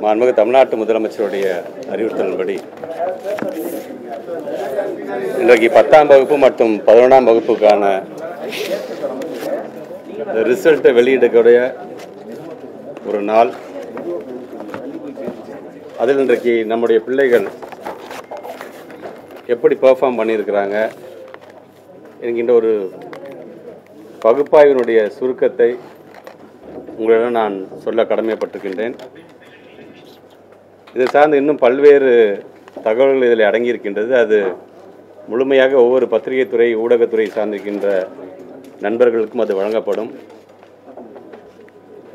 மாண்புமிகு தமிழ்நாட்டு முதலமைச்சருடைய அறிவுறுத்தலின்படி இன்றைக்கு 10ஆம் வகுப்பு மற்றும் 11ஆம் வகுப்புக்கான ரிசல்ட்டை வெளியிடக்கூடிய ஒரு நாள். அதில் இன்றைக்கு நம்முடைய பிள்ளைகள் எப்படி பெர்ஃபார்ம் பண்ணியிருக்கிறாங்க என்கின்ற ஒரு பகுப்பாய்வினுடைய சுருக்கத்தை உங்களிடம் நான் சொல்ல கடமைப்பட்டிருக்கின்றேன். இது சார்ந்து இன்னும் பல்வேறு தகவல்கள் இதில் அடங்கியிருக்கின்றது. அது முழுமையாக ஒவ்வொரு பத்திரிகை துறை ஊடகத்துறை சார்ந்திருக்கின்ற நண்பர்களுக்கும் அது வழங்கப்படும்.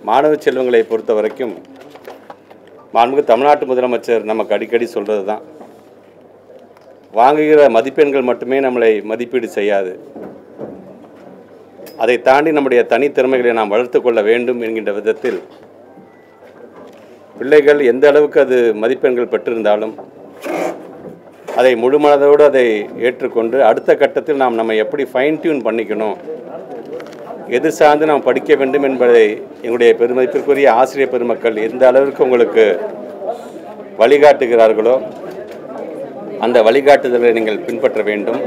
மாணவ செல்வங்களை பொறுத்த வரைக்கும் மாண்புமிகு தமிழ்நாட்டு முதலமைச்சர் நமக்கு அடிக்கடி சொல்கிறது தான், வாங்குகிற மதிப்பெண்கள் மட்டுமே நம்மளை மதிப்பீடு செய்யாது, அதை தாண்டி நம்முடைய தனித்திறமைகளை நாம் வளர்த்து கொள்ள வேண்டும் என்கின்ற விதத்தில் பிள்ளைகள் எந்த அளவுக்கு அது மதிப்பெண்கள் பெற்றிருந்தாலும் அதை முழுமனதோடு அதை ஏற்றுக்கொண்டு அடுத்த கட்டத்தில் நாம் நம்ம எப்படி ஃபைன் டியூன் பண்ணிக்கணும், எது சார்ந்து நாம் படிக்க வேண்டும் என்பதை எங்களுடைய பெருமதிப்பிற்குரிய ஆசிரியர் பெருமக்கள் எந்த அளவிற்கு உங்களுக்கு வழிகாட்டுகிறார்களோ அந்த வழிகாட்டுதலை நீங்கள் பின்பற்ற வேண்டும்.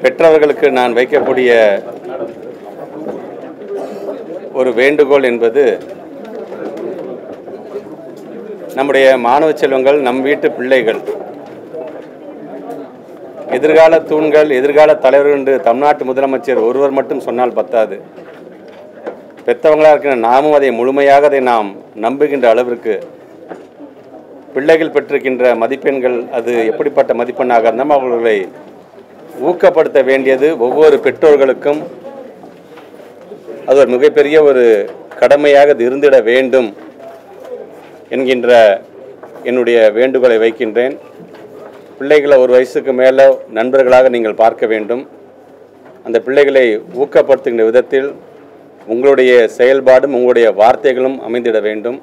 பெற்றவர்களுக்கு நான் வைக்கக்கூடிய ஒரு வேண்டுகோள் என்பது, நம்முடைய மாணவ செல்வங்கள் நம் வீட்டு பிள்ளைகள் எதிர்கால தூண்கள், எதிர்கால தலைவர்கள் என்று தமிழ்நாட்டு முதலமைச்சர் ஒருவர் மட்டும் சொன்னால் பத்தாது. பெற்றவங்களாக இருக்கிற நாமும் அதை முழுமையாக அதை நாம் நம்புகின்ற அளவிற்கு பிள்ளைகள் பெற்றிருக்கின்ற மதிப்பெண்கள் அது எப்படிப்பட்ட மதிப்பெண்ணாக இருந்தாலும் அவர்களை ஊக்கப்படுத்த வேண்டியது ஒவ்வொரு பெற்றோர்களுக்கும் அது ஒரு மிகப்பெரிய ஒரு கடமையாக அது இருந்திட வேண்டும் என்கின்ற என்னுடைய வேண்டுகோளை வைக்கின்றேன். பிள்ளைகளை ஒரு வயசுக்கு மேலே நண்பர்களாக நீங்கள் பார்க்க வேண்டும். அந்த பிள்ளைகளை ஊக்கப்படுத்துகின்ற விதத்தில் உங்களுடைய செயல்பாடும் உங்களுடைய வார்த்தைகளும் அமைந்திட வேண்டும்.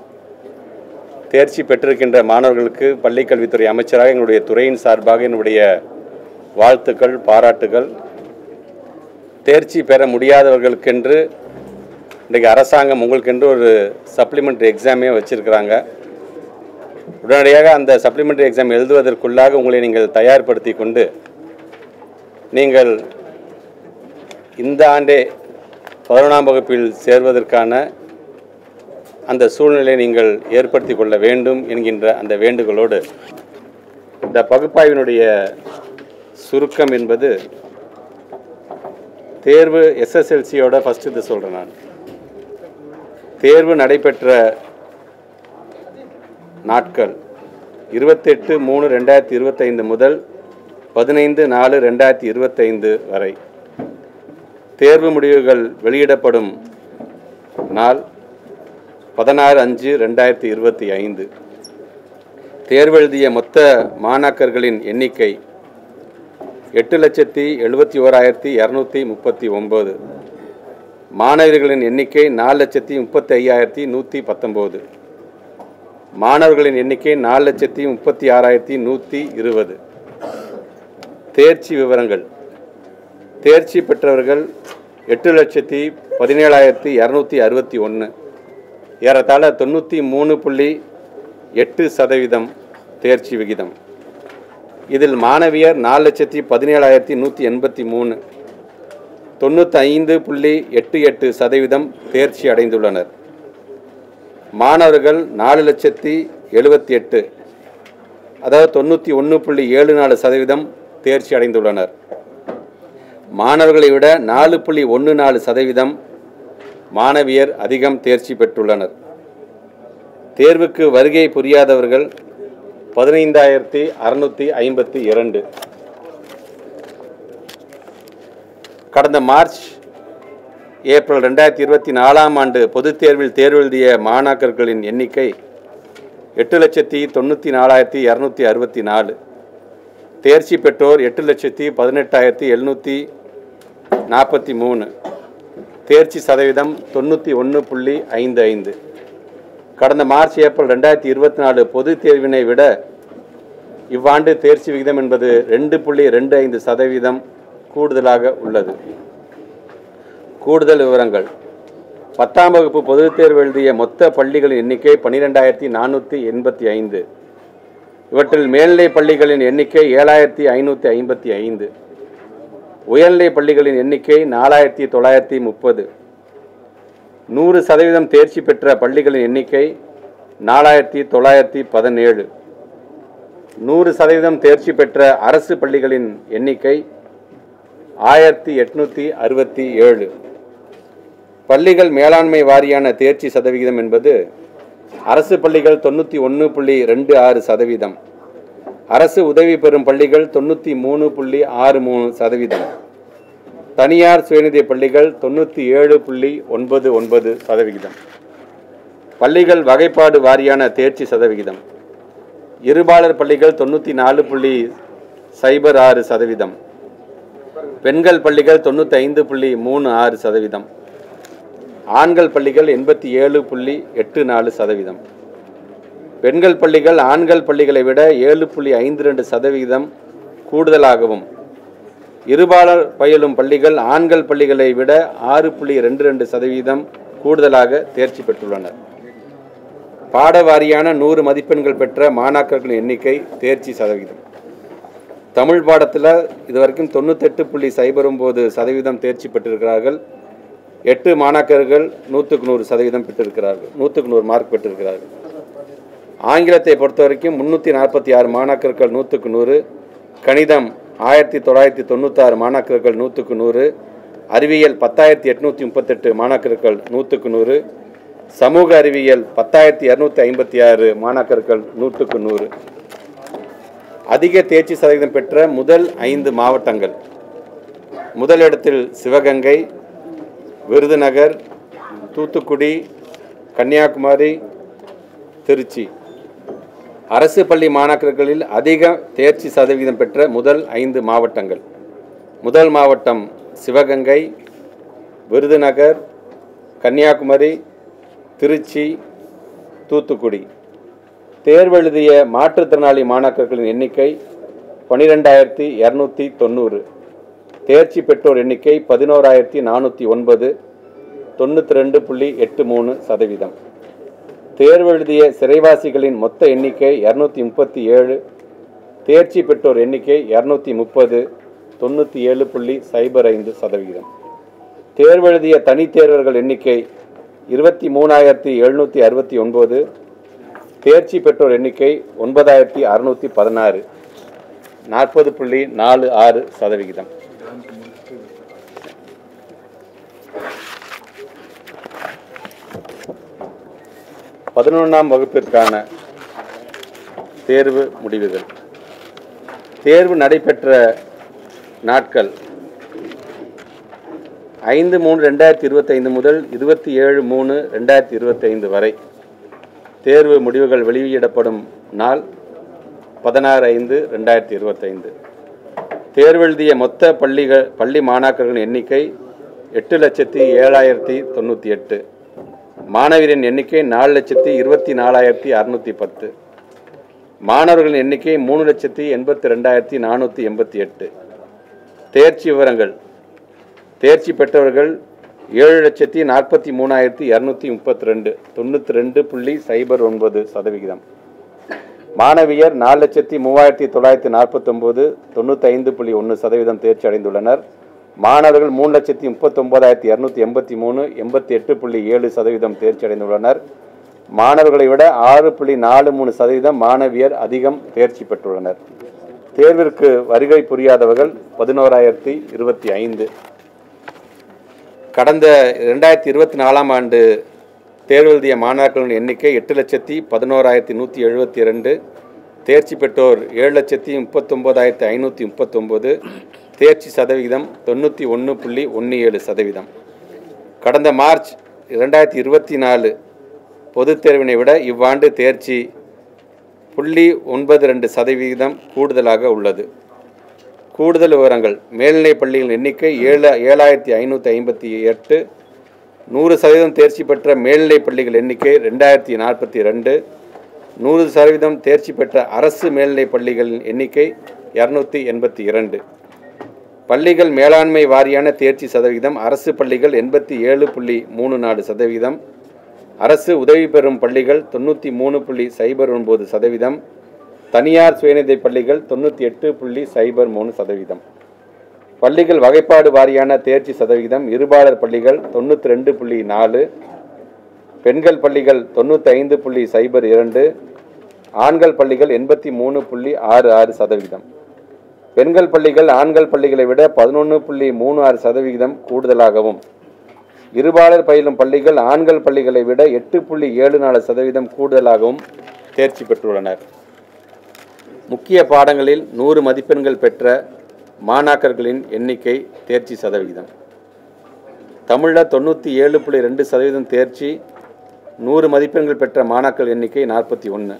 தேர்ச்சி பெற்றிருக்கின்ற மாணவர்களுக்கு பள்ளிக்கல்வித்துறை அமைச்சராக எங்களுடைய துறையின் சார்பாக என்னுடைய வாழ்த்துக்கள், பாராட்டுகள். தேர்ச்சி பெற முடியாதவர்களுக்கென்று இன்றைக்கு அரசாங்கம் உங்களுக்கென்று ஒரு சப்ளிமெண்ட்ரி எக்ஸாமே வச்சுருக்கிறாங்க. உடனடியாக அந்த சப்ளிமெண்ட்ரி எக்ஸாம் எழுதுவதற்குள்ளாக உங்களை நீங்கள் தயார்படுத்தி கொண்டு நீங்கள் இந்த ஆண்டே 11ஆம் வகுப்பில் சேர்வதற்கான அந்த சூழ்நிலையை நீங்கள் ஏற்படுத்தி கொள்ள வேண்டும் என்கின்ற அந்த வேண்டுகோளோடு இந்த பகுப்பாய்வினுடைய சுருக்கம் என்பது தேர்வு எஸ்எஸ்எல்சியோட ஃபஸ்ட்டு இது சொல்கிறேன். நான் தேர்வு நடைபெற்ற நாட்கள் 28/3/2025 முதல் 15/4/2025 வரை. தேர்வு முடிவுகள் வெளியிடப்படும் நாள் 16/5/2025. தேர்வு எழுதிய மொத்த மாணாக்கர்களின் எண்ணிக்கை 8,71,239. மாணவர்களின் எண்ணிக்கை 4,35,119. மாணவர்களின் எண்ணிக்கை 4,36,120. தேர்ச்சி விவரங்கள்: தேர்ச்சி பெற்றவர்கள் 8,17,261, ஏறத்தாழ 93.8% தேர்ச்சி விகிதம். இதில் மாணவியர் 4,17,183, 95.88% தேர்ச்சி அடைந்துள்ளனர். மாணவர்கள் 4,78,000, அதாவது 91.74% தேர்ச்சி அடைந்துள்ளனர். மாணவர்களை விட 4.14% மாணவியர் அதிகம் தேர்ச்சி பெற்றுள்ளனர். தேர்வுக்கு வருகை புரியாதவர்கள் 15,652. கடந்த மார்ச் ஏப்ரல் 2024ஆம் ஆண்டு பொதுத் தேர்வில் தேர்வு எழுதிய மாணாக்கர்களின் எண்ணிக்கை 8,94,264. தேர்ச்சி பெற்றோர் 8,18,743. தேர்ச்சி சதவீதம் 91.55. கடந்த மார்ச் ஏப்ரல் 2024 பொதுத் தேர்வினை விட இவ்வாண்டு தேர்ச்சி விகிதம் என்பது 2.25% கூடுதலாக உள்ளது. கூடுதல் விவரங்கள்: 10ஆம் வகுப்பு பொதுத் தேர்வு எழுதிய மொத்த பள்ளிகளின் எண்ணிக்கை 12,485. இவற்றில் மேல்நிலை பள்ளிகளின் எண்ணிக்கை 7,555. உயர்நிலை பள்ளிகளின் எண்ணிக்கை 4,930. 100% தேர்ச்சி பெற்ற பள்ளிகளின் எண்ணிக்கை 4,917. 100% தேர்ச்சி பெற்ற அரசு பள்ளிகளின் எண்ணிக்கை 1,867. பள்ளிகள் மேலாண்மை வாரியான தேர்ச்சி சதவிகிதம் என்பது அரசு பள்ளிகள் 91.26%, அரசு உதவி பெறும் பள்ளிகள் 93.63%, தனியார் சுயநிதி பள்ளிகள் 97.99%. பள்ளிகள் வகைப்பாடு வாரியான தேர்ச்சி சதவிகிதம் இருபாலர் பள்ளிகள் 94.06%, பெண்கள் பள்ளிகள் 95.36%, ஆண்கள் பள்ளிகள் 87.84%. பெண்கள் பள்ளிகள் ஆண்கள் பள்ளிகளை விட 7.52% கூடுதலாகவும், இருபாலர் பயிலும் பள்ளிகள் ஆண்கள் பள்ளிகளை விட 6.22% கூடுதலாக தேர்ச்சி பெற்றுள்ளனர். பாடவாரியான 100 மதிப்பெண்கள் பெற்ற மாணாக்கர்களின் எண்ணிக்கை தேர்ச்சி சதவிகிதம். தமிழ் பாடத்தில் இதுவரைக்கும் 98.09% தேர்ச்சி பெற்றிருக்கிறார்கள். 8 மாணாக்கர்கள் 100% பெற்றிருக்கிறார்கள், 100 மார்க் பெற்றிருக்கிறார்கள். ஆங்கிலத்தை பொறுத்த வரைக்கும் 346 மாணாக்கர்கள் 100, கணிதம் 1996 மாணாக்கர்கள் 100, அறிவியல் 10,838 மாணாக்கர்கள் 100, சமூக அறிவியல் 10,256 மாணாக்கர்கள் 100. அதிக தேர்ச்சி சதவீதம் பெற்ற முதல் 5 மாவட்டங்கள்: முதலிடத்தில் சிவகங்கை, விருதுநகர், தூத்துக்குடி, கன்னியாகுமரி, திருச்சி. அரசு பள்ளி மாணாக்கர்களில் அதிக தேர்ச்சி சதவீதம் பெற்ற முதல் 5 மாவட்டங்கள்: முதல் மாவட்டம் சிவகங்கை, விருதுநகர், கன்னியாகுமரி, திருச்சி, தூத்துக்குடி. தேர்வெழுதிய மாற்றுத்திறனாளி மாணாக்கர்களின் எண்ணிக்கை 12,290. தேர்ச்சி பெற்றோர் எண்ணிக்கை 11,409, 92.83%. தேர்வெழுதிய சிறைவாசிகளின் மொத்த எண்ணிக்கை 237. தேர்ச்சி பெற்றோர் எண்ணிக்கை 230, 97.05%. தேர்வெழுதிய தனித்தேர்வர்கள் எண்ணிக்கை 23,769. தேர்ச்சி பெற்றோர் எண்ணிக்கை 9,616, 40.46%. 11ஆம் வகுப்பிற்கான தேர்வு முடிவுகள். தேர்வு நடைபெற்ற நாட்கள் 5/3/2025 முதல் 27/3/2025 வரை. தேர்வு முடிவுகள் வெளியிடப்படும் நாள் 16/5/2025. தேர்வெழுதிய மொத்த பள்ளி மாணாக்கர்களின் எண்ணிக்கை 8,07,098. மாணவரின் எண்ணிக்கை 4,24,610. மாணவர்களின் எண்ணிக்கை 3,82,488. தேர்ச்சி விவரங்கள்: தேர்ச்சி பெற்றவர்கள் 7,43,232, 92.09%. மாணவியர் 4,03,949, 95.1% தேர்ச்சி அடைந்துள்ளனர். மாணவர்கள் 3,39,283, 88.7% தேர்ச்சி அடைந்துள்ளனர். மாணவர்களை விட 6.43% மாணவியர் அதிகம் தேர்ச்சி பெற்றுள்ளனர். தேர்விற்கு வருகை புரியாதவர்கள் 11,025. கடந்த 2024ஆம் ஆண்டு தேர்வெழுதிய மாணாக்கர்களின் எண்ணிக்கை 8,11,172. தேர்ச்சி பெற்றோர் 7,39,539. தேர்ச்சி சதவிகிதம் 91.17%. கடந்த மார்ச் 2024 பொதுத் தேர்வினை விட இவ்வாண்டு தேர்ச்சி 0.92% கூடுதலாக உள்ளது. கூடுதல் விவரங்கள்: மேல்நிலை பள்ளிகளின் எண்ணிக்கை 7,558. 100% தேர்ச்சி பெற்ற மேல்நிலை பள்ளிகள் எண்ணிக்கை 2,042. 100% தேர்ச்சி பெற்ற அரசு மேல்நிலை பள்ளிகளின் எண்ணிக்கை 282. பள்ளிகள் மேலாண்மை வாரியான தேர்ச்சி சதவிகிதம் அரசு பள்ளிகள் 87.34%, அரசு உதவி பெறும் பள்ளிகள் 93.09%, தனியார் சுயநிதி பள்ளிகள் 98.03%. பள்ளிகள் வகைப்பாடு வாரியான தேர்ச்சி சதவிகிதம் இருபாலர் பள்ளிகள் 92.4%, பெண்கள் பள்ளிகள் 95.02%, ஆண்கள் பள்ளிகள் 83.66%. பெண்கள் பள்ளிகள் ஆண்கள் பள்ளிகளை விட 11.36% கூடுதலாகவும், இருபாலர் பயிலும் பள்ளிகள் ஆண்கள் பள்ளிகளை விட 8.74% கூடுதலாகவும் தேர்ச்சி பெற்றுள்ளனர். முக்கிய பாடங்களில் 100 மதிப்பெண்கள் பெற்ற மாணாக்கர்களின் எண்ணிக்கை தேர்ச்சி சதவிகிதம். தமிழில் 97.2% தேர்ச்சி, 100 மதிப்பெண்கள் பெற்ற மாணாக்கர் எண்ணிக்கை 41.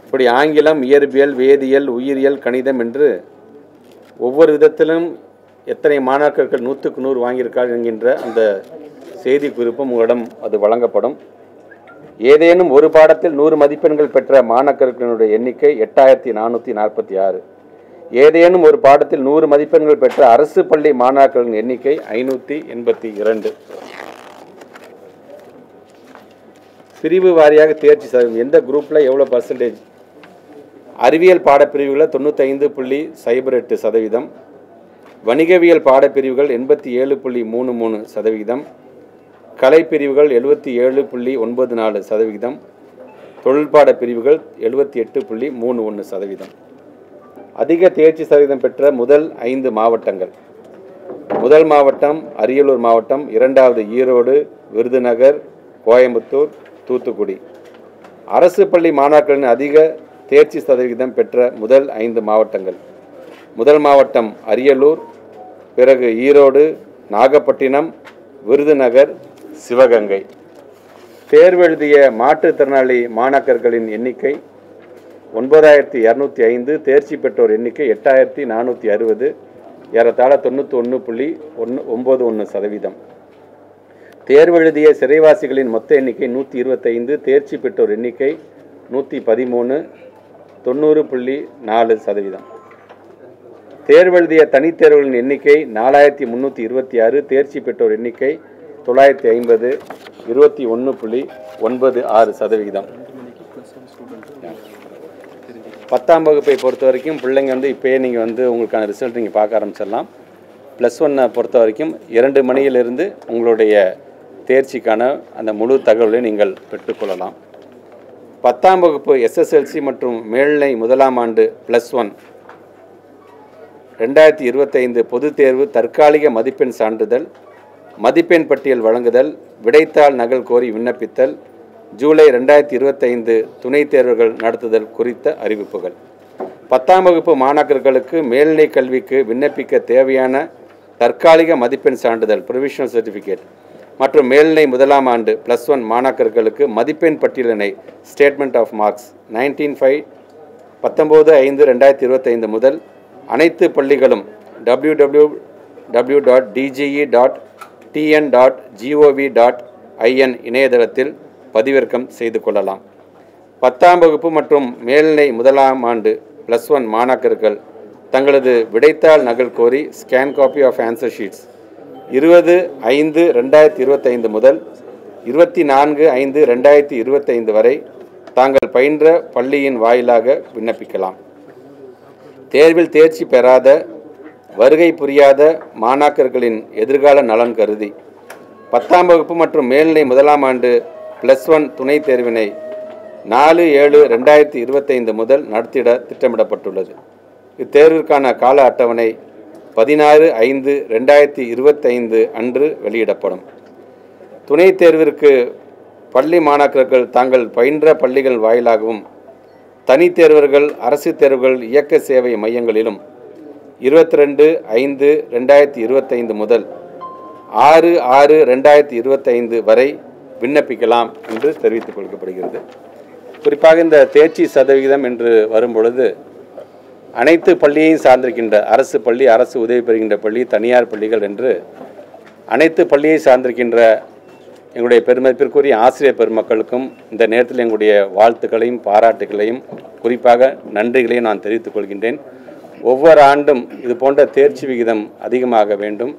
இப்படி ஆங்கிலம், இயற்பியல், வேதியியல், உயிரியல், கணிதம் என்று ஒவ்வொரு விதத்திலும் எத்தனை மாணாக்கர்கள் 100க்கு 100 வாங்கியிருக்கார்கள் என்கின்ற அந்த செய்தி குறிப்பும் உங்களிடம் அது வழங்கப்படும். ஏதேனும் ஒரு பாடத்தில் 100 மதிப்பெண்கள் பெற்ற மாணாக்கர்களுடைய எண்ணிக்கை 8446. ஏதேனும் ஒரு பாடத்தில் 100 மதிப்பெண்கள் பெற்ற அரசு பள்ளி மாணாக்கர்களின் எண்ணிக்கை 582. பிரிவு வாரியாக தேர்ச்சி சதவீதம், எந்த குரூப்பில் எவ்வளோ பர்சன்டேஜ்? அறிவியல் பாடப்பிரிவுகளில் 95.08%, வணிகவியல் பாடப்பிரிவுகள் 87.33%, கலைப்பிரிவுகள் 77.94%, தொழில்பாட பிரிவுகள் 78.31%. அதிக தேர்ச்சி சதவீதம் பெற்ற முதல் 5 மாவட்டங்கள்: முதல் மாவட்டம் அரியலூர் மாவட்டம், இரண்டாவது ஈரோடு, விருதுநகர், கோயம்புத்தூர், தூத்துக்குடி. அரசு பள்ளி மாணாக்கரின் அதிக தேர்ச்சி சதவிகிதம் பெற்ற முதல் 5 மாவட்டங்கள்: முதல் மாவட்டம் அரியலூர், பிறகு ஈரோடு, நாகப்பட்டினம், விருதுநகர், சிவகங்கை. தேர்வெழுதிய மாற்றுத்திறனாளி மாணாக்கர்களின் எண்ணிக்கை 9205, தேர்ச்சி பெற்றோர் எண்ணிக்கை 8460, ஏறத்தாழ 91.91%. தேர்வெழுதிய சிறைவாசிகளின் மொத்த எண்ணிக்கை 125, தேர்ச்சி பெற்றோர் எண்ணிக்கை 113, 90.4%. தேர்வெழுதிய தனித்தேர்வுகளின் எண்ணிக்கை 4326, தேர்ச்சி பெற்றோர் எண்ணிக்கை 950, 21.96%. 10ஆம் வகுப்பை பொறுத்த வரைக்கும் பிள்ளைங்க இப்போயே நீங்கள் உங்களுக்கான ரிசல்ட் நீங்கள் பார்க்க ஆரம்பிச்சிடலாம். +1 பொறுத்த வரைக்கும் 2 மணியிலிருந்து உங்களுடைய தேர்ச்சிக்கான அந்த முழு தகவலை நீங்கள் பெற்றுக்கொள்ளலாம். 10ஆம் வகுப்பு SSLC மற்றும் மேல்நிலை முதலாம் ஆண்டு +1 2025 பொதுத் தேர்வு தற்காலிக மதிப்பெண் சான்றிதழ், மதிப்பெண் பட்டியல் வழங்குதல், விடைத்தாள் நகல் கோரி விண்ணப்பித்தல், ஜூலை 2025 துணைத் தேர்வுகள் நடத்துதல் குறித்த அறிவிப்புகள். 10ஆம் வகுப்பு மாணாக்கர்களுக்கு மேல்நிலை கல்விக்கு விண்ணப்பிக்க தேவையான தற்காலிக மதிப்பெண் சான்றிதழ் ப்ரொவிஷனல் சர்டிஃபிகேட் மற்றும் மேல்நிலை முதலாம் ஆண்டு +1 மாணாக்கர்களுக்கு மதிப்பெண் பட்டியலினை ஸ்டேட்மெண்ட் ஆஃப் மார்க்ஸ் 19/5/2025 முதல் அனைத்து பள்ளிகளும் www.dge.tn.gov.in இணையதளத்தில் பதிவிறக்கம் செய்து கொள்ளலாம். 10ஆம் வகுப்பு மற்றும் மேல்நிலை முதலாம் ஆண்டு +1 மாணாக்கர்கள் தங்களது விடைத்தாள் நகல் கோரி scan copy of answer sheets 20/5/2025 முதல் 24/5/2025 வரை தாங்கள் பயின்ற பள்ளியின் வாயிலாக விண்ணப்பிக்கலாம். தேர்வில் தேர்ச்சி பெறாத, வருகை புரியாத மாணாக்கர்களின் எதிர்கால நலன் கருதி 10ஆம் வகுப்பு மற்றும் மேல்நிலை முதலாம் ஆண்டு +1 துணைத் தேர்வினை 4/7/2025 முதல் நடத்திட திட்டமிடப்பட்டுள்ளது. இத்தேர்விற்கான கால அட்டவணை 16/5/2025 அன்று வெளியிடப்படும். துணைத் தேர்விற்கு பள்ளி மாணாக்கர்கள் தாங்கள் பயின்ற பள்ளிகள் வாயிலாகவும், தனித் தேர்வர்கள் அரசு தேர்வுகள் இயக்க சேவை மையங்களிலும் 22/5/2025 முதல் 6/6/2025 வரை விண்ணப்பிக்கலாம் என்று தெரிவித்துக் கொள்ளப்படுகிறது. குறிப்பாக இந்த தேர்ச்சி சதவிகிதம் என்று வரும்பொழுது அனைத்து பள்ளியையும் சார்ந்திருக்கின்ற அரசு பள்ளி, அரசு உதவி பெறுகின்ற பள்ளி, தனியார் பள்ளிகள் என்று அனைத்து பள்ளியை சார்ந்திருக்கின்ற எங்களுடைய பெருமதிப்பிற்குரிய ஆசிரியர் பெருமக்களுக்கும் இந்த நேரத்தில் எங்களுடைய வாழ்த்துக்களையும் பாராட்டுகளையும் குறிப்பாக நன்றிகளையும் நான் தெரிவித்துக் கொள்கின்றேன். ஒவ்வொரு ஆண்டும் இது போன்ற தேர்ச்சி விகிதம் அதிகமாக வேண்டும்.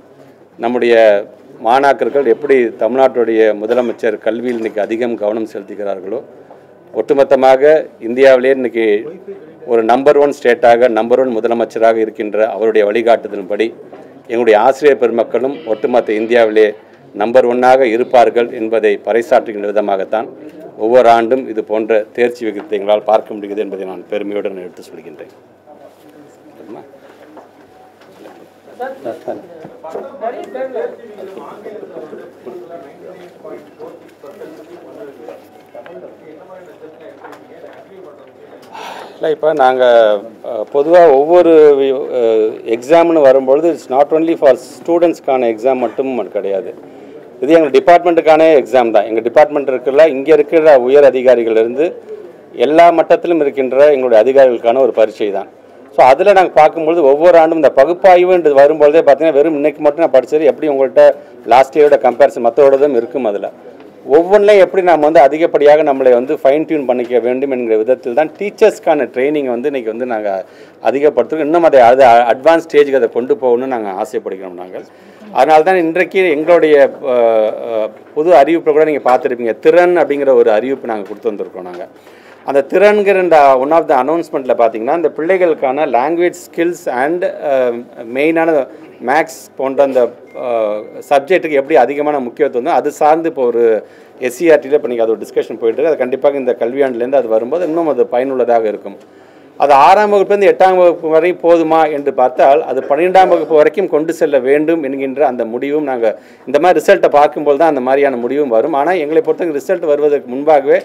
நம்முடைய மாணாக்கர்கள் எப்படி தமிழ்நாட்டுடைய முதலமைச்சர் கல்வியில் இன்றைக்கி அதிகம் கவனம் செலுத்துகிறார்களோ, ஒட்டுமொத்தமாக இந்தியாவிலே இன்றைக்கி ஒரு நம்பர் 1 ஸ்டேட்டாக நம்பர் 1 முதலமைச்சராக இருக்கின்ற அவருடைய வழிகாட்டுதலின்படி எங்களுடைய ஆசிரியர் பெருமக்களும் ஒட்டுமொத்த இந்தியாவிலே நம்பர் 1ஆக இருப்பார்கள் என்பதை பறைசாற்றுகின்ற விதமாகத்தான் ஒவ்வொரு ஆண்டும் இது போன்ற தேர்ச்சி விகிதத்தை எங்களால் பார்க்க முடிகிறது என்பதை நான் பெருமையுடன் எடுத்து சொல்கின்றேன். இல்லை, இப்போ நாங்கள் பொதுவாக ஒவ்வொரு எக்ஸாம்னு வரும்பொழுது இட்ஸ் நாட் ஒன்லி ஃபார் ஸ்டூடெண்ட்ஸ்க்கான எக்ஸாம் மட்டும் கிடையாது. இது எங்கள் டிபார்ட்மெண்ட்டுக்கான எக்ஸாம் தான். எங்கள் டிபார்ட்மெண்ட் இருக்கிற இங்கே இருக்கிற உயர் அதிகாரிகளிலிருந்து எல்லா மட்டத்திலும் இருக்கின்ற எங்களுடைய அதிகாரிகளுக்கான ஒரு பரீட்சை தான். ஸோ அதில் நாங்கள் பார்க்கும்பொழுது ஒவ்வொரு ஆண்டும் இந்த பகுப்பாய்வுன்றது வரும்பொழுதே பார்த்தீங்கன்னா வெறும் இன்றைக்கி மட்டும் நான் படித்தது எப்படி உங்கள்கிட்ட லாஸ்ட் இயரோட கம்பேரிசன் மற்றோடதும் இருக்கும். அதில் ஒவ்வொன்றையும் எப்படி நாம் அதிகப்படியாக நம்மளை ஃபைன் டியூன் பண்ணிக்க வேண்டும் என்கிற விதத்தில் தான் டீச்சர்ஸ்க்கான ட்ரைனிங் இன்றைக்கி நாங்கள் அதிகப்படுத்துகிறோம். இன்னும் அதை அட்வான்ஸ் ஸ்டேஜுக்கு அதை கொண்டு போகணும்னு நாங்கள் ஆசைப்படுகிறோம். நாங்கள் அதனால தான் இன்றைக்கு எங்களுடைய புது அறிவிப்பை கூட நீங்கள் பார்த்துருப்பீங்க. திறன் அப்படிங்கிற ஒரு அறிவிப்பு நாங்கள் கொடுத்து வந்திருக்கோம். நாங்கள் அந்த திறன்கிற ஒன் ஆஃப் த அனௌன்ஸ்மெண்ட்டில் பார்த்தீங்கன்னா இந்த பிள்ளைகளுக்கான லாங்குவேஜ் ஸ்கில்ஸ் அண்ட் மெயினான மேக்ஸ் போன்ற அந்த சப்ஜெக்ட்டுக்கு எப்படி அதிகமான முக்கியத்துவம் அது சார்ந்து இப்போ ஒரு SCRTயில் இப்போ நீங்கள் அது ஒரு டிஸ்கஷன் போயிட்டுருக்கு. அது கண்டிப்பாக இந்த கல்வியாண்டுலேருந்து அது வரும்போது இன்னும் அது பயனுள்ளதாக இருக்கும். அது 6ஆம் வகுப்புலேருந்து 8ஆம் வகுப்பு வரை போதுமா என்று பார்த்தால் அது 12ஆம் வகுப்பு வரைக்கும் கொண்டு செல்ல வேண்டும் என்கின்ற அந்த முடிவும் நாங்கள் இந்த மாதிரி ரிசல்ட்டை பார்க்கும்போது தான் அந்த மாதிரியான முடிவும் வரும். ஆனால் எங்களை பொறுத்தவரைக்கும் ரிசல்ட் வருவதற்கு முன்பாகவே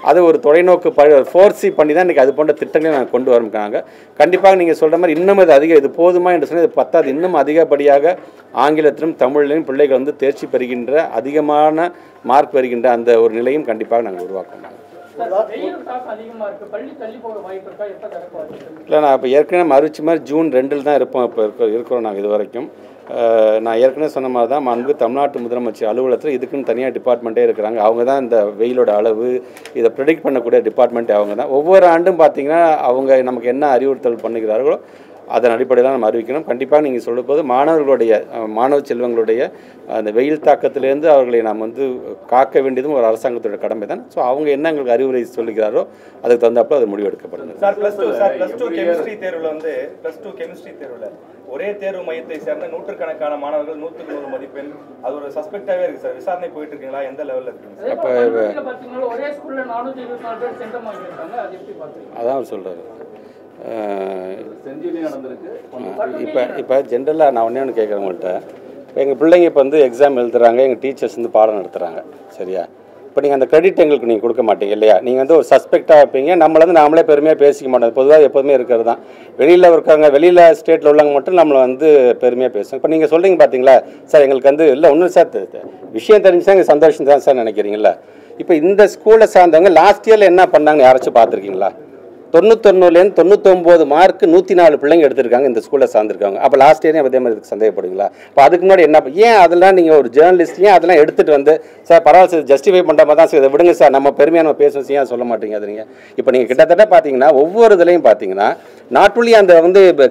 அது ஒரு தொலைநோக்கு ஃபோர்ஸி பண்ணி தான் இன்றைக்கி அது போன்ற திட்டங்களை நாங்கள் கொண்டு வரமுக்காங்க. கண்டிப்பாக நீங்கள் சொல்கிற மாதிரி இன்னும் அது அதிகம் இது போதுமா என்று சொன்னால் இது பத்தாது. இன்னும் அதிகப்படியாக ஆங்கிலத்திலும் தமிழிலும் பிள்ளைகள் தேர்ச்சி பெறுகின்ற அதிகமான மார்க் பெறுகின்ற அந்த ஒரு நிலையும் கண்டிப்பாக நாங்கள் உருவாக்கணும். இல்லை, நான் இப்போ ஏற்கனவே அறிவிச்ச மாதிரி ஜூன் 2 தான் இருப்போம். இப்போ இருக்கிறோம் நாங்கள் இது வரைக்கும். நான் ஏற்கனவே சொன்ன மாதிரி தான் மாண்பு தமிழ்நாட்டு முதலமைச்சர் அலுவலகத்தில் இதுக்குன்னு தனியாக டிபார்ட்மெண்ட்டே இருக்கிறாங்க. அவங்க தான் இந்த வெயிலோட அளவு இதை ப்ரெடிக்ட் பண்ணக்கூடிய டிபார்ட்மெண்ட்டே அவங்க தான். ஒவ்வொரு ஆண்டும் பார்த்திங்கன்னா அவங்க நமக்கு என்ன அறிவுறுத்தல் பண்ணுகிறார்களோ அதன் அடிப்படையில் நம்ம அறிவிக்கணும். கண்டிப்பாக நீங்கள் சொல்லும்போது மாணவ செல்வங்களுடைய அந்த வெயில் தாக்கத்திலேருந்து அவர்களை நாம் காக்க வேண்டியதும் ஒரு அரசாங்கத்தோட கடமை தான். ஸோ அவங்க என்ன எங்களுக்கு அறிவுரை சொல்லுகிறாரோ அதுக்கு தகுந்தாப்புல அது முடிவு எடுக்கப்படுது. சார், +2 கெமிஸ்ட்ரி தேர்வில் +2 கெமிஸ்ட்ரி தேர்வில் ஒரே தேர்வு மையத்தை சேர்ந்த நூற்றுக்கணக்கான மாணவர்கள் 100க்கு 100 மதிப்பெண் அது ஒரு சஸ்பெக்டாகவே இருக்குது சார். விசாரணை போயிட்டு இருக்கீங்களா? எந்த லெவலில் இருக்குங்க? அப்போ அதான் சொல்கிறாரு. இப்போ ஜென்ரலாக நான் ஒன்று கேட்குறேன் உங்கள்கிட்ட. இப்போ எங்கள் பிள்ளைங்க இப்போ எக்ஸாம் எழுதுறாங்க, எங்கள் டீச்சர்ஸ் பாடம் நடத்துகிறாங்க, சரியா? இப்போ நீங்கள் அந்த கிரெடிட் எங்களுக்கு நீங்கள் கொடுக்க மாட்டீங்க இல்லையா? நீங்கள் ஒரு சஸ்பெக்டாக இருப்பீங்க. நம்மளை நாமளே பெருமையாக பேசிக்க மாட்டோம். பொதுவாக எப்போதுமே இருக்கிறது தான். வெளியில் இருக்காங்க, வெளியில் ஸ்டேட்டில் உள்ளவங்க மட்டும் நம்மளை பெருமையாக பேசுவோம். இப்போ நீங்கள் சொல்கிறீங்க பார்த்தீங்களா சார், எங்களுக்கு இல்லை ஒன்றும் சார் விஷயம் தெரிஞ்சுதான் எங்களுக்கு சந்தோஷம் தான் சார் நினைக்கிறீங்களா? இப்போ இந்த ஸ்கூலை சார்ந்தவங்க லாஸ்ட் இயரில் என்ன பண்ணாங்கன்னு யாராச்சும் பார்த்துருக்கீங்களா? 99லேருந்து 99 மார்க்கு 104 பிள்ளைங்க எடுத்திருக்காங்க இந்த ஸ்கூலில் சார்ந்திருக்காங்க. அப்போ லாஸ்ட் இயரையும் அதே மாதிரி சந்தேகப்படுவீங்களா? இப்போ அதுக்கு முன்னாடி என்ன ஏன் அதெல்லாம் நீங்கள் ஒரு ஜேர்னலிஸ்ட் ஏன் அதெல்லாம் எடுத்துகிட்டு சார் பரவாயில்ல சார் ஜஸ்டிஃபை பண்ணுற மாதிரி தான் சார் இதை விடுங்க சார் நம்ம பெருமையாக நம்ம பேசுவோம் ஏன் சொல்ல மாட்டீங்க? அது நீங்கள் இப்போ நீங்கள் கிட்டத்தட்ட பார்த்தீங்கன்னா ஒவ்வொரு இதுலையும் பார்த்தீங்கன்னா நாட் ஒன்லி அந்த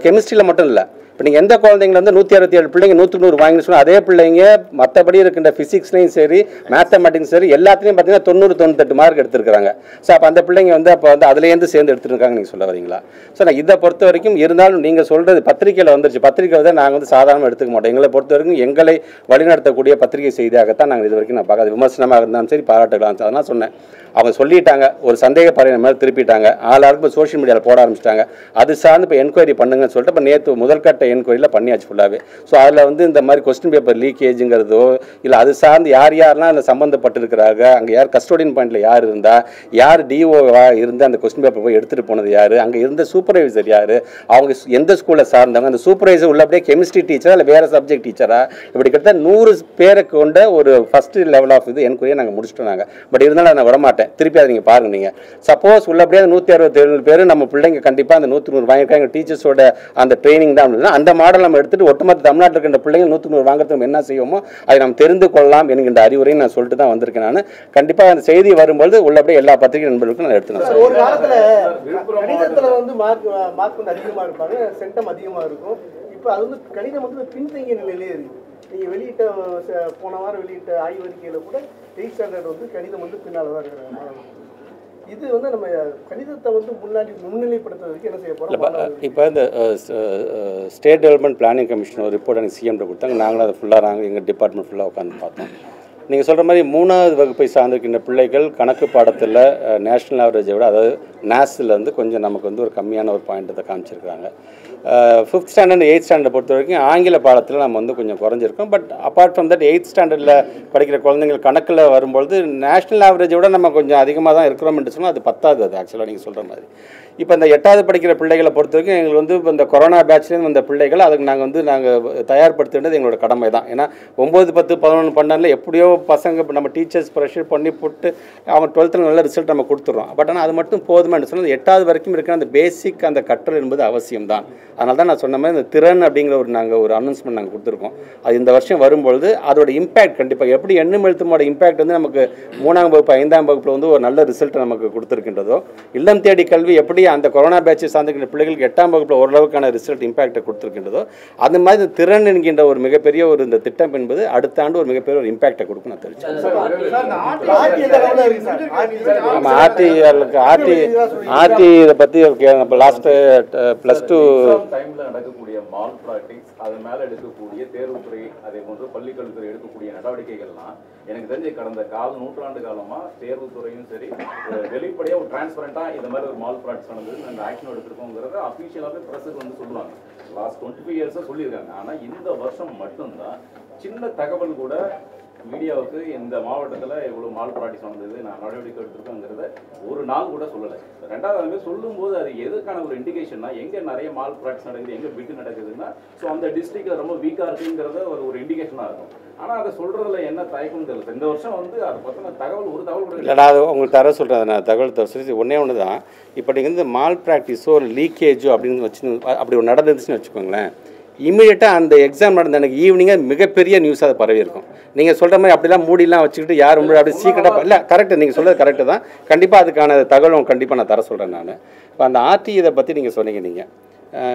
கெமிஸ்ட்ரியில் மட்டும் இல்லை. இப்போ நீங்கள் எந்த குழந்தைங்கள 167 பிள்ளைங்க 100க்கு 100 வாங்கினு சொன்னால் அதே பிள்ளைங்க மற்றபடி இருக்கின்ற ஃபிசிக்ஸ்லையும் சரி மேத்தமெட்டிக்ஸ் சரி எல்லாத்துலேயும் பார்த்தீங்கன்னா 90-98 மார்க் எடுத்துருக்காங்க. ஸோ அப்போ அந்த பிள்ளைங்க அப்போ அதுலேருந்து சேர்ந்து எடுத்துருக்காங்க நீங்கள் சொல்ல வரீங்களா? ஸோ நான் இதை பொறுத்த வரைக்கும் இருந்தாலும் நீங்கள் சொல்கிறது பத்திரிகையில் வந்துருச்சு. பத்திரிகை தான் நாங்கள் சாதாரணமாக எடுத்துக்க மாட்டோம். எங்களை பொறுத்த வரைக்கும் எங்களை வழிநடத்தக்கூடிய பத்திரிகை செய்தியாகத்தான் நாங்கள் இது வரைக்கும் நான் பார்க்காது. விமர்சனமாக இருந்தாலும் சரி பாராட்டுகளாக அதெல்லாம் சொன்னேன். அவங்க சொல்லிட்டாங்க, ஒரு சந்தேக பறையின மேலே திருப்பிட்டாங்க, ஆளாருக்கு இப்போ சோஷியல் மீடியாவில் போட ஆரம்பிச்சிட்டாங்க. அது சார்ந்து இப்போ என்கொயரி பண்ணுங்கன்னு சொல்லிட்டு இப்போ நேற்று முதல்கட்ட என்கொயரியில் பண்ணியாச்சு ஃபுல்லாகவே. ஸோ அதில் இந்த மாதிரி கொஸ்டின் பேப்பர் லீக்கேஜுங்கிறதோ இல்லை அது சார்ந்து யாரெல்லாம் அதில் சம்மந்தப்பட்டிருக்கிறாங்க, அங்கே யார் கஸ்டோடியன் பாயிண்டில் யார் இருந்தால், யார் டிஓவாக இருந்து அந்த கொஸ்டின் பேப்பர் போய் எடுத்துகிட்டு போனது யார், அங்கே இருந்த சூப்பர்வைசர் யார், அவங்க எந்த ஸ்கூலில் சார்ந்தவங்க, அந்த சூப்பர்வைசர் உள்ளபடியே கெமிஸ்ட்ரி டீச்சரா இல்லை வேறு சப்ஜெக்ட் டீச்சரா, இப்படி கிட்ட 100 பேரை கொண்ட ஒரு ஃபஸ்ட்டு லெவல் ஆஃப் என்கொயரியை நாங்கள் முடிச்சிட்டோம். நாங்கள் பட் இருந்தாலும் நான் வரமாட்டேன். திருப்பி அதை நீங்கள் பாருங்கள். நீங்கள் சப்போஸ் உள்ளபடியே 167 பேர் நம்ம பிள்ளைங்க கண்டிப்பாக அந்த 100க்கு 100 வாங்கியிருக்காங்க. டீச்சர்ஸோட அந்த ட்ரைனிங் தான் அந்த மாடல் நம்ம எடுத்துகிட்டு ஒட்டுமொத்த தமிழ்நாட்டில் இருக்கின்ற பிள்ளைங்க 100க்கு 100 வாங்குறதுக்கு என்ன செய்வோமோ அதை நம்ம தெரிந்து கொள்ளலாம் என்கின்ற அறிவுரையும் நான் சொல்லிட்டு தான் வந்திருக்கேன். நான் கண்டிப்பாக அந்த செய்தி வரும்போது உள்ளபடியே எல்லா பத்திரிகை நண்பர்களுக்கும் நான் எடுத்துனேன். ஒரு காலத்தில் கணிதத்தில் வந்து மார்க் வந்து அதிகமாக இருப்பாங்க, சென்டம் அதிகமாக இருக்கும். இப்போ அது வந்து கணிதம் வந்து பின்தங்கிய நிலையிலே இருக்குது. நீங்கள் வெளியிட்ட போன வாரம் வெளியிட்ட ஆய்வறிக்கையில் கூட 8th ஸ்டாண்டர்ட் வந்து கணிதம் வந்து பின்னால் தான் இருக்கிறாங்க மாணவர்கள். இது வந்து நம்ம கணிதத்தை வந்து முன்னிலைப்படுத்துறதுக்கு என்ன செய்ய போகிறோம்? இப்போ இந்த ஸ்டேட் டெவலப்மெண்ட் பிளானிங் கமிஷன் ஒரு ரிப்போர்ட் எனக்கு சிஎம்கிட்ட கொடுத்தாங்க. நாங்களும் அதை ஃபுல்லாக எங்கள் டிபார்ட்மெண்ட் ஃபுல்லாக உட்காந்து பார்த்தோம். நீங்கள் சொல்கிற மாதிரி 3வது வகுப்பை சார்ந்திருக்கின்ற பிள்ளைகள் கணக்கு பாடத்தில் நேஷ்னல் ஆவரேஜை விட, அதாவது நேஸில் வந்து கொஞ்சம் நமக்கு வந்து ஒரு கம்மியான ஒரு பாயிண்ட்டை காமிச்சிருக்காங்க. 5th ஸ்டாண்டர்ட் 8th ஸ்டாண்டர்ட் பொறுத்த வரைக்கும் ஆங்கில பாடத்தில் நம்ம வந்து கொஞ்சம் குறைஞ்சிருக்கோம். But apart from that 8th ஸ்டாண்டர்டில் படிக்கிற குழந்தைங்கள் கணக்கில் வரும்பொழுது நேஷ்னல் ஆவரேஜை விட நம்ம கொஞ்சம் அதிகமாக தான் இருக்கிறோம் என்று சொன்னால் அது பத்தாது. அது ஆக்சுவலாக நீங்கள் சொல்கிற மாதிரி இப்போ இந்த 8வது படிக்கிற பிள்ளைகளை பொறுத்த வரைக்கும் எங்களுக்கு வந்து இப்போ இந்த கொரோனா பேட்ச்லேருந்து வந்த பிள்ளைகள் அதுக்கு நாங்கள் தயார்படுத்துகின்றது எங்களோட கடமை தான். ஏன்னா 9, 10, 11, 12 எப்படியோ பசங்க நம்ம டீச்சர்ஸ் ப்ரெஷர் பண்ணி போட்டு அவன் 12th நல்ல ரிசல்ட் நம்ம கொடுத்துட்றோம். பட் ஆனால் அது மட்டும் போதுமானு சொன்னால் 8வது வரைக்கும் இருக்கிற அந்த பேசிக் அந்த கற்றல் என்பது அவசியம் தான். அதனால தான் நான் சொன்ன மாதிரி இந்த திறன் அப்படிங்கிற நாங்கள் ஒரு அனௌன்ஸ்மெண்ட் நாங்கள் கொடுத்துருக்கோம். அது இந்த வருஷம் வரும்பொழுது அதோட இம்பேக்ட் கண்டிப்பாக எப்படி எண்ணும் எழுத்துமோட இம்பேக்ட் வந்து நமக்கு 3ஆம் வகுப்பு 5ஆம் வகுப்பில் வந்து ஒரு நல்ல ரிசல்ட் நமக்கு கொடுத்துருக்கின்றதோ, இல்லம் தேடி கல்வி எப்படி அந்த கொரோனா பேட்சை சார்ந்திருக்கிற பிள்ளைகளுக்கு 8ஆம் வகுப்பில் ஓரளவுக்கான ரிசல்ட் இம்பேக்டை கொடுத்துருக்கின்றதோ, அந்த மாதிரி திறன் என்கின்ற ஒரு மிகப்பெரிய ஒரு இந்த திட்டம் என்பது அடுத்த ஆண்டு ஒரு மிகப்பெரிய ஒரு இம்பேக்டை கொடுக்கும். நான் தெரிவிச்சேன். ஆர்டி இதை பற்றி லாஸ்ட்டு +2 டைம்ல நடக்கக்கூடிய மால் பிராக்டிஸ், அது மேல எடுக்கக்கூடிய தேர்வுத்துறை, அதே போன்று பள்ளிக்கல்வித்துறை எடுக்கக்கூடிய நடவடிக்கைகள்லாம் எனக்கு தெரிஞ்ச கடந்த நூற்றாண்டு காலமா தேர்வுத்துறையும் சரி வெளிப்படையா ஒரு டிரான்ஸ்பரண்டா இந்த மாதிரி ஒரு மால் பிராக்டிஸ் நடந்தது, நாங்கள் ஆக்ஷன் எடுத்திருக்கோங்கிறத அஃபீஷியலாகவே பிரஸுக்கு வந்து சொல்லுவாங்க. லாஸ்ட் 25 இயர்ஸாக சொல்லியிருக்காங்க. ஆனா இந்த வருஷம் மட்டும்தான் சின்ன தகவல் கூட மீடியாவுக்கு இந்த மாவட்டத்தில் இவ்வளோ மால் பிராக்டிஸ் நடந்தது, நான் நடவடிக்கை எடுத்திருக்கோங்கிறத ஒரு நாள் கூட சொல்லலை. ரெண்டாவது சொல்லும்போது அது எதுக்கான ஒரு இண்டிகேஷன்னா, எங்கே நிறைய மால் பிராக்டிஸ் நடக்குது, எங்கே பிட்டு நடக்குதுன்னா, ஸோ அந்த டிஸ்ட்ரிக்டில் ரொம்ப வீக்காக இருக்குங்கிறத ஒரு இண்டிகேஷனாக இருக்கும். ஆனால் அதை சொல்கிறதுல என்ன தயக்கம் தெரியல. இந்த வருஷம் வந்து அதை பற்றின தகவல் ஒரு தகவல் கூட இல்லை. அது உங்களுக்கு தர சொல்கிறேன். நான் தகவல் தர சொல்லி ஒன்று தான். இப்போ நீங்கள் வந்து மால் ப்ராக்டிஸோ ஒரு லீக்கேஜோ அப்படின்னு வச்சு அப்படி ஒரு நடந்துச்சுன்னு வச்சுக்கோங்களேன், இமீடியட்டாக அந்த எக்ஸாம் நடந்த எனக்கு ஈவினிங்காக மிகப்பெரிய நியூஸ் அதை பரவி இருக்கும். நீங்கள் சொல்கிற மாதிரி அப்படிலாம் மூடிலாம் வச்சுக்கிட்டு யார் அப்படி சீக்கிரட்டாக இல்லை, கரெக்டு நீங்கள் சொல்கிறது கரெக்டு தான். கண்டிப்பாக அதுக்கான தகவலும் கண்டிப்பாக நான் தர சொல்கிறேன். நான் இப்போ அந்த ஆர்டி இதை பற்றி நீங்கள் சொன்னீங்க. நீங்கள்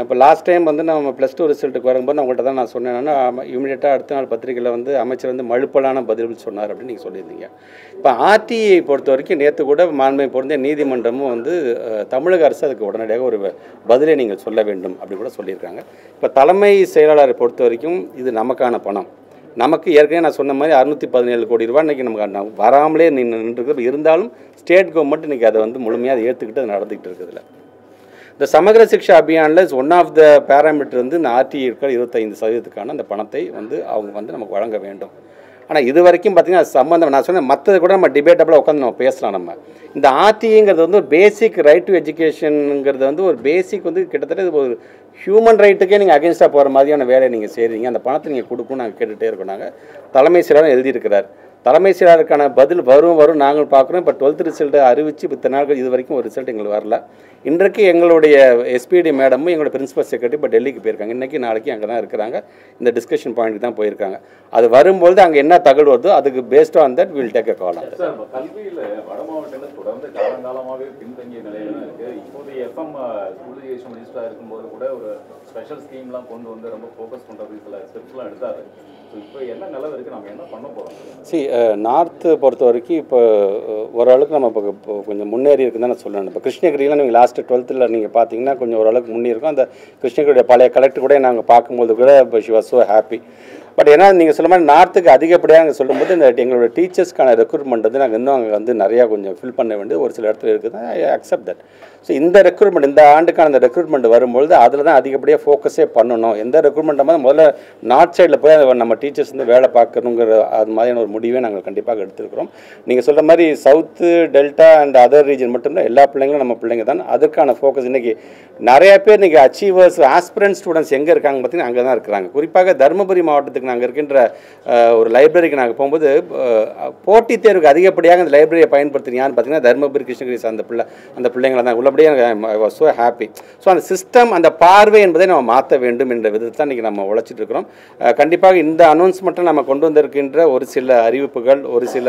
இப்போ லாஸ்ட் டைம் வந்து நம்ம +2 ரிசல்ட்டுக்கு வரும்போது உங்கள்கிட்ட தான் நான் சொன்னேன்னா, இமீடியட்டாக அடுத்த நாள் பத்திரிகையில் வந்து அமைச்சர் வந்து மழுப்பலான பதில் சொன்னார் அப்படின்னு நீங்கள் சொல்லியிருந்தீங்க. இப்போ ஆர்டிஐ பொறுத்த வரைக்கும் நேற்று கூட மாண்பை பொருந்திய நீதிமன்றமும் வந்து தமிழக அரசு அதுக்கு உடனடியாக ஒரு பதிலை நீங்கள் சொல்ல வேண்டும் அப்படி கூட சொல்லியிருக்காங்க. இப்போ தலைமை செயலாளரை பொறுத்த வரைக்கும் இது நமக்கான பணம். நமக்கு ஏற்கனவே நான் சொன்ன மாதிரி 617 கோடி ரூபா இன்றைக்கி நமக்கு வராமலே நின்றுருக்கு. இருந்தாலும் ஸ்டேட் கவர்மெண்ட் இன்றைக்கி அதை வந்து முழுமையாக அதை ஏற்றுக்கிட்டு அது நடந்துக்கிட்டு இருக்குதுல்ல. இந்த சமகர சிக்ஷா அபியானில் ஒன் ஆஃப் த பேராமீட்டர் வந்து இந்த ஆர்டிஐ இருக்கிற 25% அந்த பணத்தை வந்து அவங்க வந்து நமக்கு வழங்க வேண்டும். ஆனால் இது வரைக்கும் பார்த்திங்கன்னா சம்மந்தம் நான் சொன்னேன், மற்றதை கூட நம்ம டிபேட்டபிளாக உட்காந்து நம்ம பேசலாம். நம்ம இந்த ஆர்டிஐங்கிறது வந்து ஒரு பேசிக் ரைட் டு எஜுகேஷனுங்கிறது வந்து ஒரு பேசிக் வந்து கிட்டத்தட்ட இது ஒரு ஹியூமன் ரைட்டுக்கே நீங்கள் அகேன்ஸ்டாக போகிற மாதிரியான வேலையை நீங்கள் செய்கிறீங்க. அந்த பணத்தை நீங்கள் கொடுக்கணும் நாங்கள் கேட்டுகிட்டே இருக்கோம். நாங்கள் தலைமை செயலாளர் எழுதியிருக்கிறார். தலைமை செயலாளருக்கான பதில் வரும் நாங்கள் பார்க்குறோம். இப்போ 12th ரிசல்ட்டை அறிவித்து இப்போ இத்தனை நாட்கள் இது வரைக்கும் ஒரு ரிசல்ட் எங்களுக்கு வரல. இன்றைக்கு எங்களுடைய எஸ்பிடி மேடமும் எங்களோட பிரின்சிபல் செக்ரட்டரி இப்போ டெல்லிக்கு போயிருக்காங்க. இன்றைக்கி நாளைக்கு அங்கே தான் இருக்கிறாங்க. இந்த டிஸ்கஷன் பாயிண்ட்டுக்கு தான் போயிருக்காங்க. அது வரும்பொழுது அங்கே என்ன தகவல் வருதோ அதுக்கு based on that will take a call on. Sir, கல்வியில் வட மாவட்டங்கள் தொடர்ந்து காலங்காலமாகவே பின்தங்கிய நிலையில் தான் இருக்குது. இப்போதைய எஃப்எம் ஸ்கூல் எஜுகேஷன் மினிஸ்டராக இருக்கும்போது கூட ஒரு ஸ்பெஷல் ஸ்கீம்லாம் கொண்டு வந்து ரொம்ப ஃபோக்கஸ் பண்ணுறது சில ஸ்டெப்ஸ்லாம் எடுத்தார். இப்போ என்ன நிலவு இருக்குது, நம்ம என்ன பண்ண போகிறோம்? நார்த்து பொறுத்த வரைக்கும் இப்போ ஓரளவுக்கு நம்ம இப்போ கொஞ்சம் முன்னேறி இருக்குன்னு தான் நான் சொல்லணும். இப்போ கிருஷ்ணகிரியில் நீங்கள் லாஸ்ட்டு 12th நீங்கள் பார்த்தீங்கன்னா கொஞ்சம் ஓரளவுக்கு முன்னேறிருக்கும். அந்த கிருஷ்ணகிரியுடைய பழைய கலெக்டர் கூட நாங்கள் பார்க்கும்போது கூட இப்போ she was so happy. But ஏன்னா நீங்கள் சொல்ல மாதிரி நார்த்துக்கு அதிகப்படியாக நாங்கள் சொல்லும்போது இந்த எங்களோட டீச்சர்ஸ்க்கான ரெக்ரூட்மெண்ட் வந்து நாங்கள் இன்னும் அங்கே வந்து நிறையா கொஞ்சம் ஃபில் பண்ண வேண்டியது ஒரு சில இடத்துல இருக்குது. I accept that. ஸோ இந்த ரெக்ரூட்மெண்ட் இந்த ஆண்டுக்கான அந்த ரெக்ரூட்மெண்ட் வரும்பொழுது அதில் தான் அதிகப்படியாக ஃபோக்கஸே பண்ணணும். எந்த ரெக்ரூட்மெண்ட்டாக முதல்ல நார்த் சைடில் போய் நம்ம டீச்சர்ஸ் வந்து வேலை பார்க்கணுங்கிற அது மாதிரியான ஒரு முடிவே நாங்கள் கண்டிப்பாக எடுத்துருக்கிறோம். நீங்கள் சொல்கிற மாதிரி south, delta and other region மட்டும் இல்லை, எல்லா பிள்ளைங்களும் நம்ம பிள்ளைங்க தான். அதுக்கான ஃபோக்கஸ் இன்றைக்கி நிறையா பேர் இன்றைக்கி அச்சீவர்ஸ் ஆஸ்பிரண்ட் ஸ்டூடெண்ட்ஸ் எங்கே இருக்காங்க பார்த்தீங்கன்னா அங்கே தான் இருக்கிறாங்க. குறிப்பாக தருமபுரி மாவட்டத்துக்கு காலேஜுக்கு நாங்கள் இருக்கின்ற ஒரு லைப்ரரிக்கு நாங்கள் போகும்போது போட்டித் தேர்வுக்கு அதிகப்படியாக அந்த லைப்ரரியை பயன்படுத்துறீங்கன்னு பார்த்தீங்கன்னா தருமபுரி கிருஷ்ணகிரி அந்த பிள்ளைங்களை தான் உள்ளபடியே I was so happy. So அந்த சிஸ்டம் அந்த பார்வை என்பதை நம்ம மாற்ற வேண்டும் என்ற விதத்தை தான் இன்றைக்கி நம்ம உழைச்சிட்டு இருக்கிறோம். கண்டிப்பாக இந்த அனௌன்ஸ்மெண்ட்டை நம்ம கொண்டு வந்திருக்கின்ற ஒரு சில அறிவிப்புகள், ஒரு சில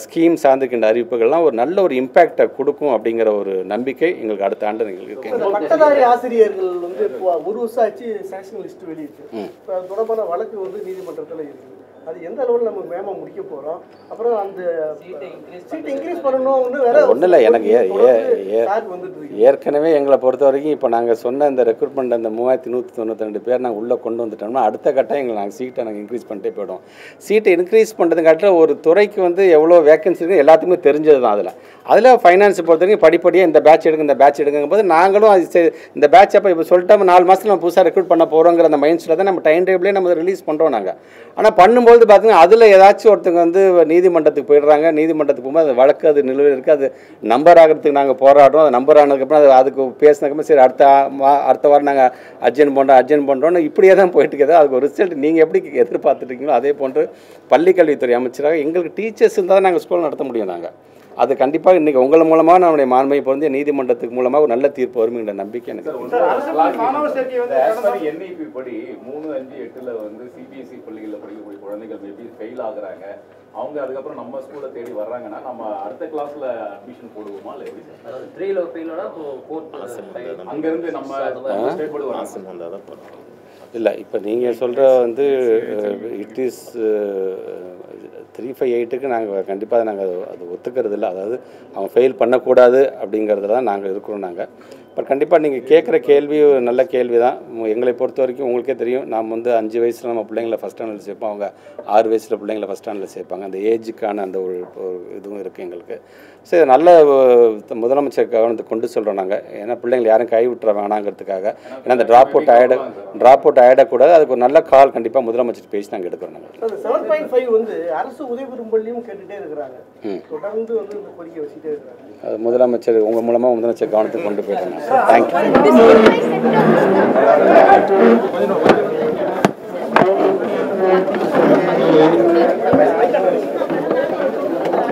ஸ்கீம் சார்ந்திருக்கின்ற அறிவிப்புகள்லாம் ஒரு நல்ல ஒரு இம்பேக்டை கொடுக்கும் அப்படிங்கிற ஒரு நம்பிக்கை எங்களுக்கு அடுத்த ஆண்டு எங்களுக்கு இருக்கு. பட்டதாரி ஆசிரியர்கள் வந்து ஒரு வருஷம் ஆச்சு சாங்ஷன் லிஸ்ட் வெளியிட்டு அது தொடர்பான வழக்கு வந்து நீதிமன்றத்தில் இருக்குது. அது எந்த அளவில் நம்ம மேம முடிக்க போகிறோம், அப்புறம் அந்த சீட்டை இன்க்ரீஸ் பண்ணணும்னு வேற ஒன்றும் இல்லை. எனக்கு ஏற்கனவே எங்களை பொறுத்த வரைக்கும் இப்போ நாங்கள் சொன்ன இந்த ரெக்ரூட்மெண்ட் அந்த 3192 பேர் நாங்கள் உள்ளே கொண்டு வந்துட்டோம்னா அடுத்த கட்டம் நாங்கள் சீட்டை நாங்கள் இன்க்ரீஸ் பண்ணிட்டே போய்டும். சீட்டை இன்க்ரீஸ் பண்ணுறதுக்காட்டில் ஒரு துறைக்கு வந்து எவ்வளோ வேகன்சி இருக்குது எல்லாத்துக்குமே தெரிஞ்சது தான். அதில் ஃபைனான்ஸ் பொறுத்த வரைக்கும் படிப்படியாக இந்த பேட்ச் எடுங்க இந்த பேட்ச் எடுங்கும் போது நாங்களும் அது இந்த பேட்ச் அப்போ இப்போ சொல்லிட்டு 4 மாதத்தில் நம்ம புதுசாக ரெக்ரூட் பண்ண போகிறோங்கிற அந்த மைண்ட் செட்டில் தான் நம்ம டைம் டேபிளே நம்ம ரிலீஸ் பண்ணுறோம் நாங்கள். ஆனால் பண்ணும்போது பார்த்தீங்கன்னா அதில் ஏதாச்சும் ஒருத்தங்க வந்து நீதிமன்றத்துக்கு போயிடுறாங்க. நீதிமன்றத்துக்கு போகும்போது அது வழக்கு அது நிலுவையில் இருக்குது. அது நம்பர் ஆகிறதுக்கு நாங்கள் போராடுறோம். அது நம்பர் ஆனதுக்கப்புறம் அதுக்கு பேசினதுக்கப்புறம் சரி அடுத்த வாரம் நாங்கள் அர்ஜென்ட் பண்ணுறோன்னு இப்படியே தான் போயிட்டு இருக்குது. அதுக்கு ஒரு ரிசல்ட் நீங்கள் எப்படி எதிர்பார்த்துட்டீங்களோ அதே போன்று பள்ளிக்கல்வித்துறை அமைச்சராக எங்களுக்கு டீச்சர்ஸ் இருந்தால் தான் நாங்கள் ஸ்கூல் நடத்த முடியும். நாங்கள் அது கண்டிப்பாக இன்றைக்கி உங்கள் மூலமாக நம்முடைய மாண்பை பொருந்திய நீதிமன்றத்துக்கு மூலமாக ஒரு நல்ல தீர்ப்பு வரும்ங்கிற நம்பிக்கை எனக்கு. NEP படி 3, 5, 8ல் வந்து CBSE பள்ளிகளில் படிக்கக்கூடிய குழந்தைகள் மேபி ஃபெயில் ஆகுறாங்க. அவங்க அதுக்கப்புறம் நம்ம ஸ்கூலில் தேடி வர்றாங்கன்னா நம்ம அடுத்த கிளாஸில் அட்மிஷன் போடுவோமா இல்லை எப்படி சார்? அதாவது 3ல ஃபெயிலோட 4 அங்கேருந்து நம்ம ஸ்டேட் போர்டு வராங்க இல்லை. இப்போ நீங்கள் சொல்கிற வந்து இட் இஸ் 358க்கு நாங்கள் கண்டிப்பாக நாங்கள் அது ஒத்துக்கிறது இல்லை. அதாவது அவங்க ஃபெயில் பண்ணக்கூடாது அப்படிங்கிறதுல தான் நாங்கள் இருக்கிறோம். நாங்கள் பட் கண்டிப்பாக நீங்கள் கேட்குற கேள்வி ஒரு நல்ல கேள்வி தான். எங்களை பொறுத்த வரைக்கும் உங்களுக்கே தெரியும், நாம் வந்து 5 வயசில் நம்ம பிள்ளைங்களை ஃபஸ்ட் ஸ்டாண்டர்டில் சேர்ப்போம். அவங்க 6 வயசில் பிள்ளைங்களை ஃபஸ்ட் ஸ்டாண்டர்டில் சேர்ப்பாங்க. அந்த ஏஜுக்கான அந்த ஒரு இதுவும் இருக்குது எங்களுக்கு. சரி, நல்ல முதலமைச்சர் கவனத்துக்கு கொண்டு சொல்கிறோம் நாங்கள். ஏன்னா பிள்ளைங்களை யாரும் கைவிட்டுற வேணாங்கிறதுக்காக. ஏன்னா அந்த ட்ராப் அவுட் ஆகிடக்கூடாது. அதுக்கு ஒரு நல்ல கால் கண்டிப்பாக முதலமைச்சர் பேசி நாங்கள் எடுக்கிறோம். நாங்கள் 7.5 வந்து அரசு உதவி பெறும் பள்ளியும் கேட்டுகிட்டே இருக்கிறாங்க. தொடர்ந்து வந்து இந்த கோரிக்கை வச்சுட்டே இருக்கிறாங்க. முதலமைச்சர் உங்கள் மூலமாக முதலமைச்சர் கவனத்துக்கு கொண்டு போயிடுறாங்க. தேங்க்யூ.